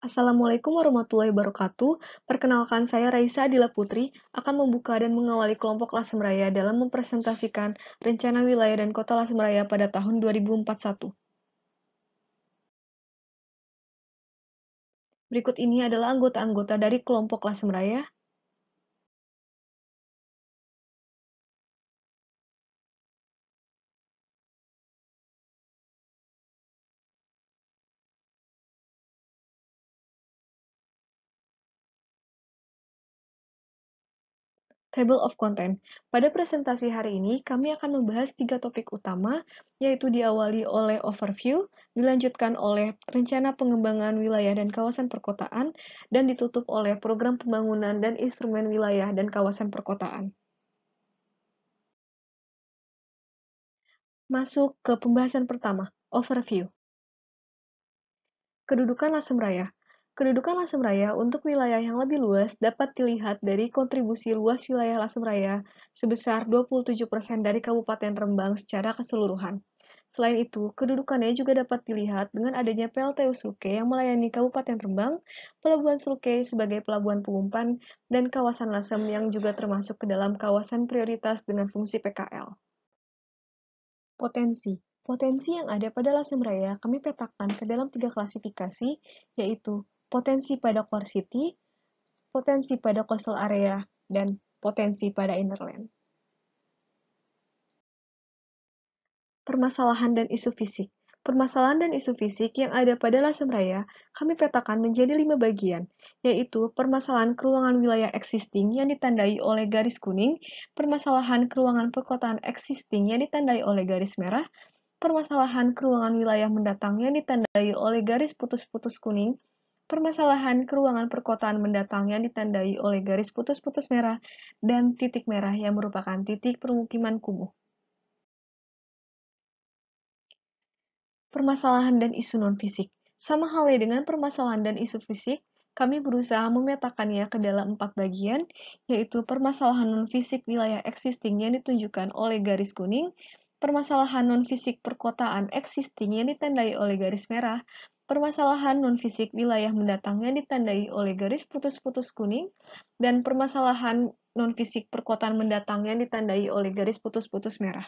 Assalamualaikum warahmatullahi wabarakatuh. Perkenalkan, saya Raisa Adila Putri akan membuka dan mengawali kelompok Lasem Raya dalam mempresentasikan rencana wilayah dan kota Lasem Raya pada tahun 2041. Berikut ini adalah anggota-anggota dari kelompok Lasem Raya. Table of Content. Pada presentasi hari ini, kami akan membahas 3 topik utama, yaitu diawali oleh overview, dilanjutkan oleh rencana pengembangan wilayah dan kawasan perkotaan, dan ditutup oleh program pembangunan dan instrumen wilayah dan kawasan perkotaan. Masuk ke pembahasan pertama, overview. Kedudukan Lasem Raya. Kedudukan Lasem Raya untuk wilayah yang lebih luas dapat dilihat dari kontribusi luas wilayah Lasem Raya sebesar 27% dari Kabupaten Rembang secara keseluruhan. Selain itu, kedudukannya juga dapat dilihat dengan adanya PLTU Sluke yang melayani Kabupaten Rembang, Pelabuhan Sluke sebagai pelabuhan pengumpan, dan kawasan Lasem yang juga termasuk ke dalam kawasan prioritas dengan fungsi PKL. Potensi. Potensi yang ada pada Lasem Raya kami petakan ke dalam 3 klasifikasi, yaitu potensi pada core city, potensi pada coastal area, dan potensi pada innerland. Permasalahan dan isu fisik. Permasalahan dan isu fisik yang ada pada Lasem Raya kami petakan menjadi 5 bagian, yaitu permasalahan keruangan wilayah existing yang ditandai oleh garis kuning, permasalahan keruangan perkotaan existing yang ditandai oleh garis merah, permasalahan keruangan wilayah mendatang yang ditandai oleh garis putus-putus kuning, permasalahan keruangan perkotaan mendatang yang ditandai oleh garis putus-putus merah, dan titik merah yang merupakan titik permukiman kumuh. Permasalahan dan isu non-fisik. Sama halnya dengan permasalahan dan isu fisik, kami berusaha memetakannya ke dalam 4 bagian, yaitu permasalahan non-fisik wilayah existing yang ditunjukkan oleh garis kuning, permasalahan non-fisik perkotaan existing yang ditandai oleh garis merah, permasalahan non-fisik wilayah mendatang yang ditandai oleh garis putus-putus kuning, dan permasalahan non-fisik perkotaan mendatang yang ditandai oleh garis putus-putus merah.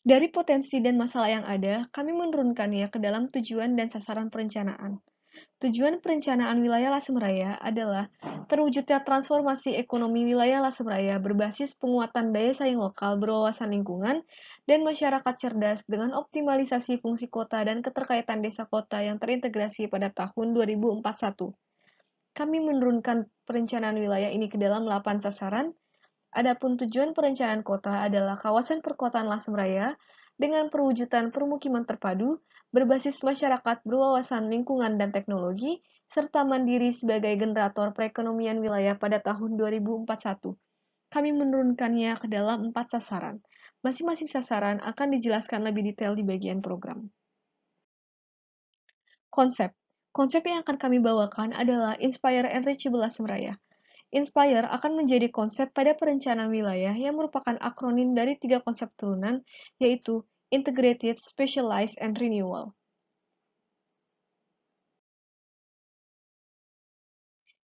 Dari potensi dan masalah yang ada, kami menurunkannya ke dalam tujuan dan sasaran perencanaan. Tujuan perencanaan wilayah Lasem Raya adalah terwujudnya transformasi ekonomi wilayah Lasem Raya berbasis penguatan daya saing lokal berwawasan lingkungan dan masyarakat cerdas dengan optimalisasi fungsi kota dan keterkaitan desa kota yang terintegrasi pada tahun 2041. Kami menurunkan perencanaan wilayah ini ke dalam 8 sasaran. Adapun tujuan perencanaan kota adalah kawasan perkotaan Lasem Raya dengan perwujudan permukiman terpadu, berbasis masyarakat berwawasan lingkungan dan teknologi, serta mandiri sebagai generator perekonomian wilayah pada tahun 2041. Kami menurunkannya ke dalam 4 sasaran. Masing-masing sasaran akan dijelaskan lebih detail di bagian program. Konsep. Konsep yang akan kami bawakan adalah Inspire and Reachable Lasem Raya. Inspire akan menjadi konsep pada perencanaan wilayah yang merupakan akronim dari 3 konsep turunan, yaitu Integrated, Specialized, and Renewal.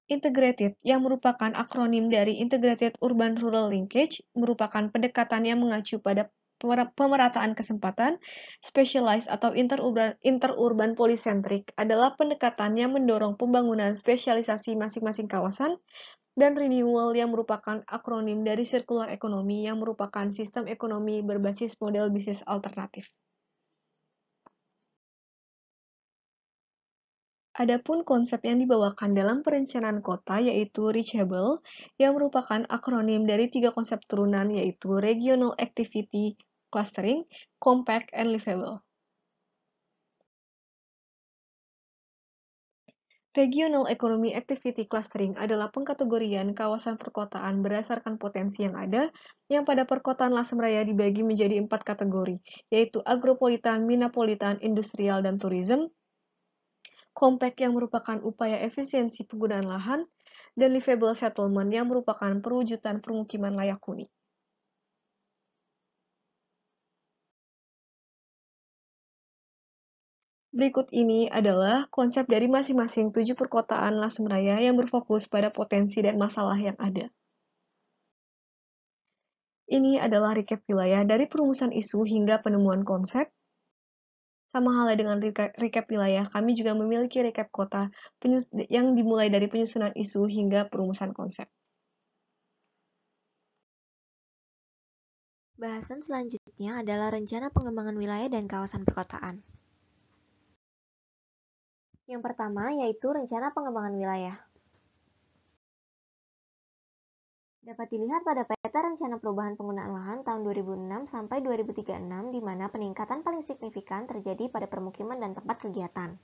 Integrated, yang merupakan akronim dari Integrated Urban-Rural Linkage, merupakan pendekatan yang mengacu pada pemerataan kesempatan. Specialized atau interurban polycentric adalah pendekatan yang mendorong pembangunan spesialisasi masing-masing kawasan, dan renewal yang merupakan akronim dari circular economy yang merupakan sistem ekonomi berbasis model bisnis alternatif. Adapun konsep yang dibawakan dalam perencanaan kota yaitu Reachable, yang merupakan akronim dari 3 konsep turunan yaitu Regional Activity Clustering, Compact, and Livable. Regional Economy Activity Clustering adalah pengkategorian kawasan perkotaan berdasarkan potensi yang ada, yang pada perkotaan Lasem Raya dibagi menjadi 4 kategori, yaitu agropolitan, minapolitan, industrial, dan tourism, compact yang merupakan upaya efisiensi penggunaan lahan, dan livable settlement yang merupakan perwujudan permukiman layak huni. Berikut ini adalah konsep dari masing-masing 7 perkotaan Lasem Raya yang berfokus pada potensi dan masalah yang ada. Ini adalah recap wilayah dari perumusan isu hingga penemuan konsep. Sama halnya dengan recap wilayah, kami juga memiliki recap kota yang dimulai dari penyusunan isu hingga perumusan konsep. Bahasan selanjutnya adalah rencana pengembangan wilayah dan kawasan perkotaan. Yang pertama yaitu rencana pengembangan wilayah. Dapat dilihat pada peta rencana perubahan penggunaan lahan tahun 2006 sampai 2036 di mana peningkatan paling signifikan terjadi pada permukiman dan tempat kegiatan.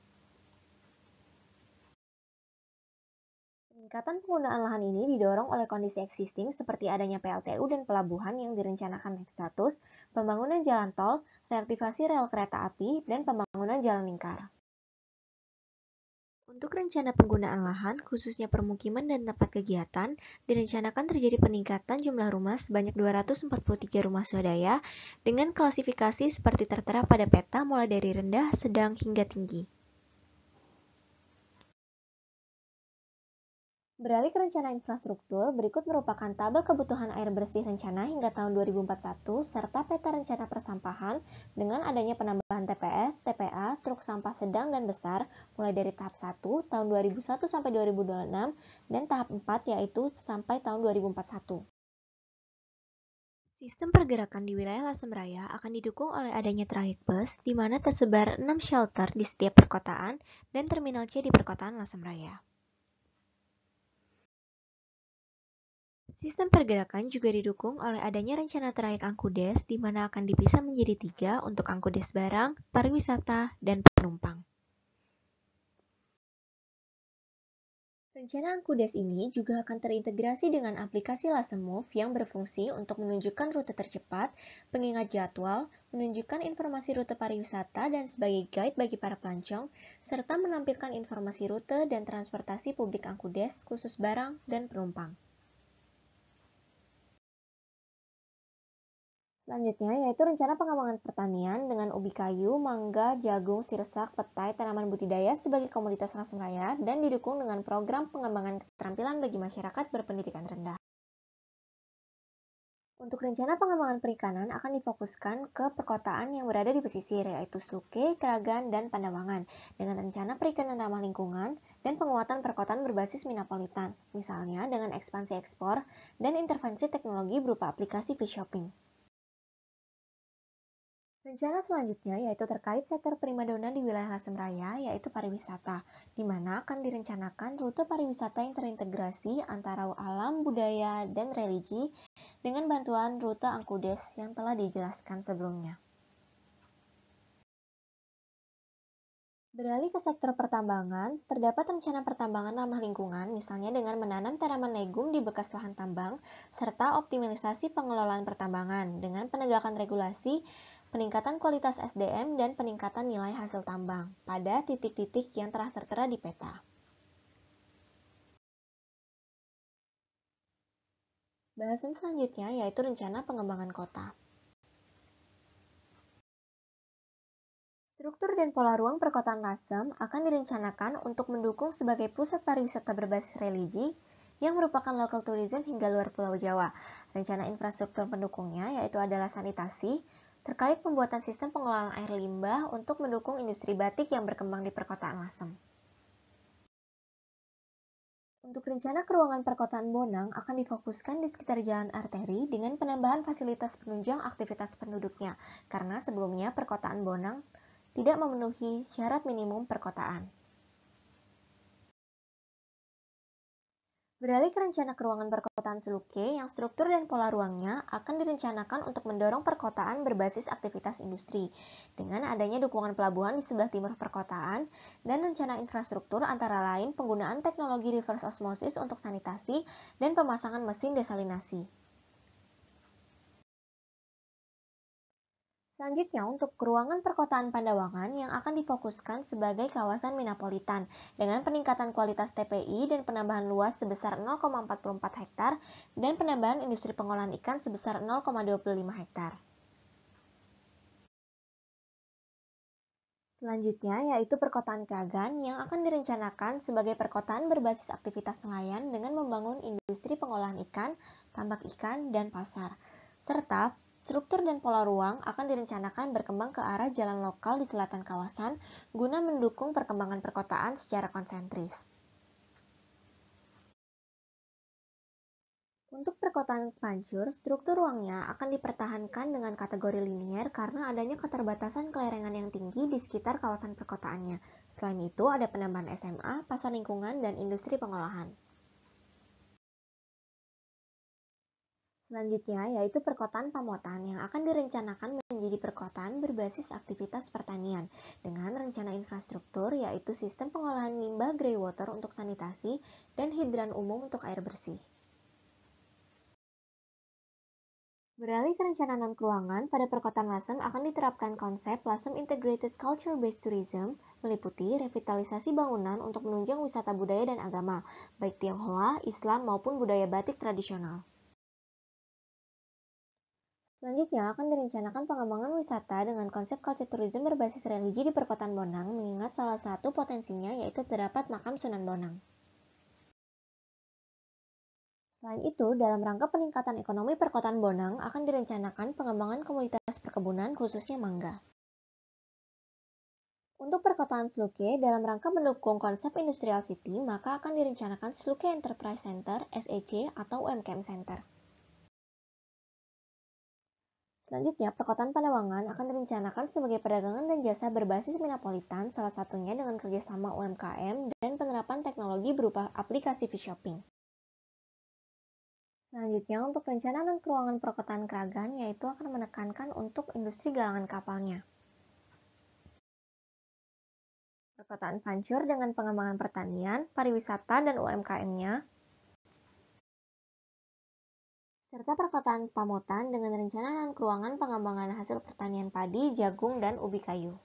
Peningkatan penggunaan lahan ini didorong oleh kondisi existing seperti adanya PLTU dan pelabuhan yang direncanakan naik status, pembangunan jalan tol, reaktivasi rel kereta api, dan pembangunan jalan lingkar. Untuk rencana penggunaan lahan, khususnya permukiman dan tempat kegiatan, direncanakan terjadi peningkatan jumlah rumah sebanyak 243 rumah swadaya dengan klasifikasi seperti tertera pada peta mulai dari rendah, sedang, hingga tinggi. Beralih ke rencana infrastruktur, berikut merupakan tabel kebutuhan air bersih rencana hingga tahun 2041 serta peta rencana persampahan dengan adanya penambahan TPS, TPA, truk sampah sedang dan besar mulai dari tahap 1 tahun 2001 sampai 2026 dan tahap 4 yaitu sampai tahun 2041. Sistem pergerakan di wilayah Lasem Raya akan didukung oleh adanya trayek bus di mana tersebar 6 shelter di setiap perkotaan dan terminal C di perkotaan Lasem Raya. Sistem pergerakan juga didukung oleh adanya rencana trayek Angkudes di mana akan dipisah menjadi 3 untuk Angkudes barang, pariwisata, dan penumpang. Rencana Angkudes ini juga akan terintegrasi dengan aplikasi Lasem Move yang berfungsi untuk menunjukkan rute tercepat, pengingat jadwal, menunjukkan informasi rute pariwisata dan sebagai guide bagi para pelancong, serta menampilkan informasi rute dan transportasi publik Angkudes khusus barang dan penumpang. Selanjutnya yaitu rencana pengembangan pertanian dengan ubi kayu, mangga, jagung, sirsak, petai, tanaman budidaya sebagai komoditas Lasem Raya dan didukung dengan program pengembangan keterampilan bagi masyarakat berpendidikan rendah. Untuk rencana pengembangan perikanan akan difokuskan ke perkotaan yang berada di pesisir yaitu Sluke, Kragan, dan Pandawangan dengan rencana perikanan ramah lingkungan dan penguatan perkotaan berbasis minapolitan, misalnya dengan ekspansi ekspor dan intervensi teknologi berupa aplikasi fish shopping. Rencana selanjutnya yaitu terkait sektor primadona di wilayah Lasem Raya, yaitu pariwisata, di mana akan direncanakan rute pariwisata yang terintegrasi antara alam, budaya, dan religi dengan bantuan rute Angkudes yang telah dijelaskan sebelumnya. Beralih ke sektor pertambangan, terdapat rencana pertambangan ramah lingkungan, misalnya dengan menanam tanaman legum di bekas lahan tambang, serta optimalisasi pengelolaan pertambangan dengan penegakan regulasi, peningkatan kualitas SDM, dan peningkatan nilai hasil tambang pada titik-titik yang telah tertera di peta. Bahasan selanjutnya yaitu rencana pengembangan kota. Struktur dan pola ruang perkotaan Lasem akan direncanakan untuk mendukung sebagai pusat pariwisata berbasis religi yang merupakan local tourism hingga luar Pulau Jawa. Rencana infrastruktur pendukungnya yaitu adalah sanitasi, terkait pembuatan sistem pengelolaan air limbah untuk mendukung industri batik yang berkembang di perkotaan Lasem. Untuk rencana keruangan perkotaan Bonang akan difokuskan di sekitar jalan arteri dengan penambahan fasilitas penunjang aktivitas penduduknya, karena sebelumnya perkotaan Bonang tidak memenuhi syarat minimum perkotaan. Beralih ke rencana keruangan perkotaan Sluke yang struktur dan pola ruangnya akan direncanakan untuk mendorong perkotaan berbasis aktivitas industri dengan adanya dukungan pelabuhan di sebelah timur perkotaan dan rencana infrastruktur antara lain penggunaan teknologi reverse osmosis untuk sanitasi dan pemasangan mesin desalinasi. Selanjutnya untuk keruangan perkotaan Pandawangan yang akan difokuskan sebagai kawasan minapolitan dengan peningkatan kualitas TPI dan penambahan luas sebesar 0,44 hektar dan penambahan industri pengolahan ikan sebesar 0,25 hektar. Selanjutnya yaitu perkotaan Kragan yang akan direncanakan sebagai perkotaan berbasis aktivitas nelayan dengan membangun industri pengolahan ikan, tambak ikan, dan pasar. Serta struktur dan pola ruang akan direncanakan berkembang ke arah jalan lokal di selatan kawasan guna mendukung perkembangan perkotaan secara konsentris. Untuk perkotaan Pancur, struktur ruangnya akan dipertahankan dengan kategori linier karena adanya keterbatasan kelerengan yang tinggi di sekitar kawasan perkotaannya. Selain itu, ada penambahan SMA, pasar lingkungan, dan industri pengolahan. Selanjutnya, yaitu perkotaan Pamotan yang akan direncanakan menjadi perkotaan berbasis aktivitas pertanian dengan rencana infrastruktur yaitu sistem pengolahan limbah greywater untuk sanitasi dan hidran umum untuk air bersih. Beralih ke rencana non-keuangan, pada perkotaan Lasem akan diterapkan konsep Lasem Integrated Culture-Based Tourism, meliputi revitalisasi bangunan untuk menunjang wisata budaya dan agama, baik Tionghoa, Islam maupun budaya batik tradisional. Selanjutnya akan direncanakan pengembangan wisata dengan konsep culture tourism berbasis religi di perkotaan Bonang, mengingat salah satu potensinya yaitu terdapat makam Sunan Bonang. Selain itu, dalam rangka peningkatan ekonomi perkotaan Bonang akan direncanakan pengembangan komunitas perkebunan khususnya mangga. Untuk perkotaan Sluke, dalam rangka mendukung konsep Industrial City, maka akan direncanakan Sluke Enterprise Center (SEC) atau UMKM Center. Selanjutnya, perkotaan Pademangan akan direncanakan sebagai perdagangan dan jasa berbasis Minapolitan, salah satunya dengan kerjasama UMKM dan penerapan teknologi berupa aplikasi V-Shopping. Selanjutnya, untuk rencana dan keuangan perkotaan Kragan, yaitu akan menekankan untuk industri galangan kapalnya. Perkotaan Pancur dengan pengembangan pertanian, pariwisata, dan UMKM-nya, serta perkotaan Pamotan dengan rencana dan keuangan pengembangan hasil pertanian padi, jagung, dan ubi kayu.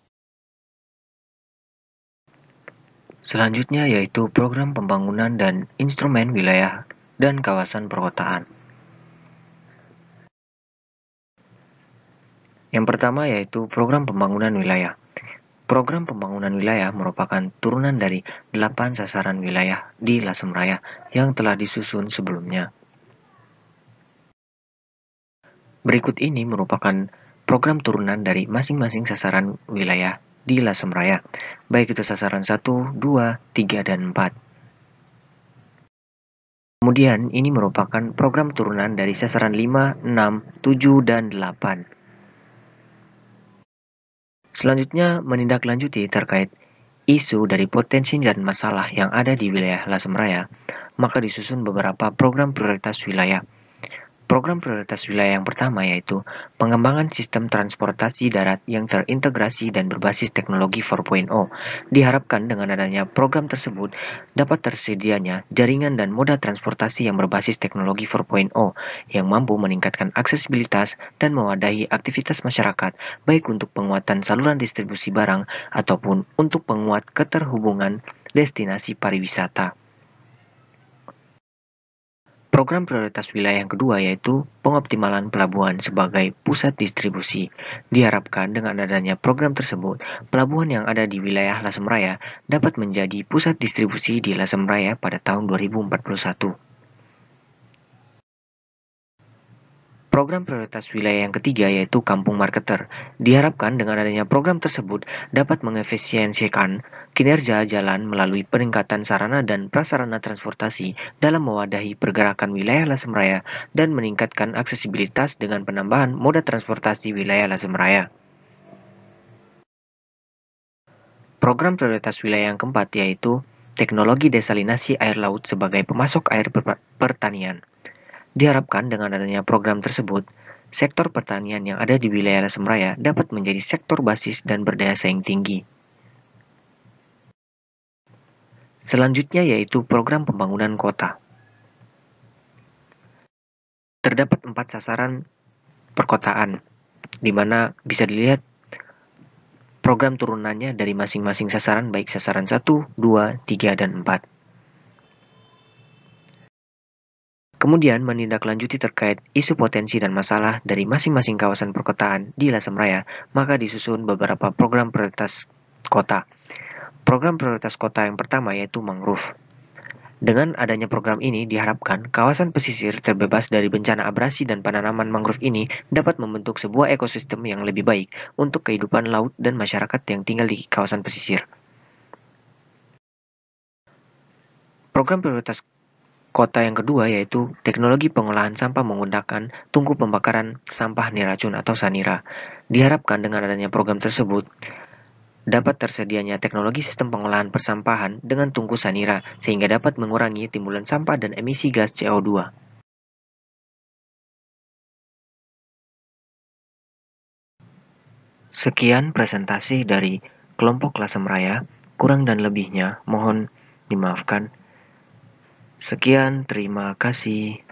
Selanjutnya yaitu program pembangunan dan instrumen wilayah dan kawasan perkotaan. Yang pertama yaitu program pembangunan wilayah. Program pembangunan wilayah merupakan turunan dari 8 sasaran wilayah di Lasem Raya yang telah disusun sebelumnya. Berikut ini merupakan program turunan dari masing-masing sasaran wilayah di Lasem Raya, baik itu sasaran 1, 2, 3, dan 4. Kemudian ini merupakan program turunan dari sasaran 5, 6, 7, dan 8. Selanjutnya menindaklanjuti terkait isu dari potensi dan masalah yang ada di wilayah Lasem Raya, maka disusun beberapa program prioritas wilayah. Program prioritas wilayah yang pertama yaitu pengembangan sistem transportasi darat yang terintegrasi dan berbasis teknologi 4.0. Diharapkan dengan adanya program tersebut dapat tersedianya jaringan dan moda transportasi yang berbasis teknologi 4.0 yang mampu meningkatkan aksesibilitas dan mewadahi aktivitas masyarakat, baik untuk penguatan saluran distribusi barang ataupun untuk penguat keterhubungan destinasi pariwisata. Program prioritas wilayah yang kedua yaitu pengoptimalan pelabuhan sebagai pusat distribusi. Diharapkan dengan adanya program tersebut, pelabuhan yang ada di wilayah Lasem Raya dapat menjadi pusat distribusi di Lasem Raya pada tahun 2041. Program prioritas wilayah yang ketiga yaitu Kampung Marketer. Diharapkan dengan adanya program tersebut dapat mengefisiensikan kinerja jalan melalui peningkatan sarana dan prasarana transportasi dalam mewadahi pergerakan wilayah Lasem Raya dan meningkatkan aksesibilitas dengan penambahan moda transportasi wilayah Lasem Raya. Program prioritas wilayah yang keempat yaitu teknologi desalinasi air laut sebagai pemasok air pertanian. Diharapkan dengan adanya program tersebut, sektor pertanian yang ada di wilayah Lasem Raya dapat menjadi sektor basis dan berdaya saing tinggi. Selanjutnya yaitu program pembangunan kota. Terdapat 4 sasaran perkotaan, di mana bisa dilihat program turunannya dari masing-masing sasaran baik sasaran 1, 2, 3, dan 4. Kemudian menindaklanjuti terkait isu potensi dan masalah dari masing-masing kawasan perkotaan di Lasem Raya, maka disusun beberapa program prioritas kota. Program prioritas kota yang pertama yaitu mangrove. Dengan adanya program ini diharapkan kawasan pesisir terbebas dari bencana abrasi dan penanaman mangrove ini dapat membentuk sebuah ekosistem yang lebih baik untuk kehidupan laut dan masyarakat yang tinggal di kawasan pesisir. Program prioritas kota yang kedua yaitu teknologi pengolahan sampah menggunakan tungku pembakaran sampah niracun atau SANIRA. Diharapkan dengan adanya program tersebut dapat tersedianya teknologi sistem pengolahan persampahan dengan tungku SANIRA sehingga dapat mengurangi timbulan sampah dan emisi gas CO2. Sekian presentasi dari kelompok Lasem Raya, kurang dan lebihnya mohon dimaafkan. Sekian, terima kasih.